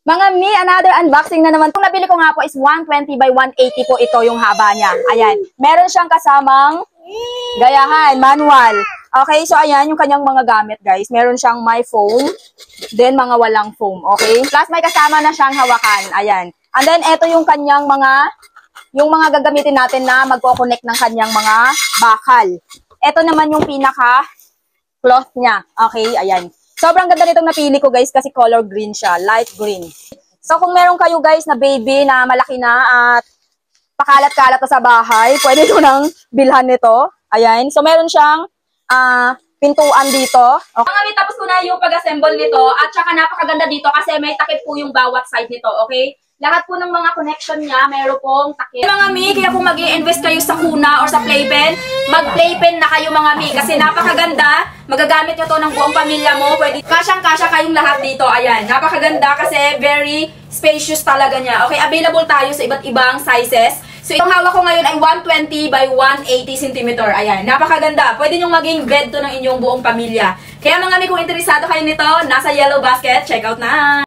Mga mi, another unboxing na naman. Itong nabili ko nga po is 120 by 180 po ito yung haba niya. Ayan. Meron siyang kasamang gayahan, manual. Okay, so ayan yung kanyang mga gamit guys. Meron siyang may foam, then mga walang foam. Okay? Plus may kasama na siyang hawakan. Ayan. And then ito yung kanyang yung mga gagamitin natin na magko-connect ng kanyang mga bakal. Ito naman yung pinaka cloth niya. Okay, ayan. Sobrang ganda nitong napili ko guys kasi color green siya, light green. So kung meron kayo guys na baby na malaki na at pakalat-kalat na sa bahay, pwede nyo nang bilhan nito. Ayan. So meron siyang pintuan dito. Okay. Mga tapos ko na yung pag-assemble nito at saka napakaganda dito kasi may takip po yung bawat side nito. Okay? Lahat po ng mga connection niya, meron pong takip. Mga mi, kaya kung mag-i-invest kayo sa kuna or sa playpen, mag-playpen na kayo mga mi kasi napakaganda. Magagamit nyo to ng buong pamilya mo. Pwede kasyang-kasya kayong lahat dito. Ayan, napakaganda kasi very spacious talaga niya. Okay, available tayo sa iba't ibang sizes. So, itong hawak ko ngayon ay 120 by 180 cm. Ayan, napakaganda. Pwede nyong maging bed to ng inyong buong pamilya. Kaya mga mi, kung interesado kayo nito, nasa yellow basket, check out na!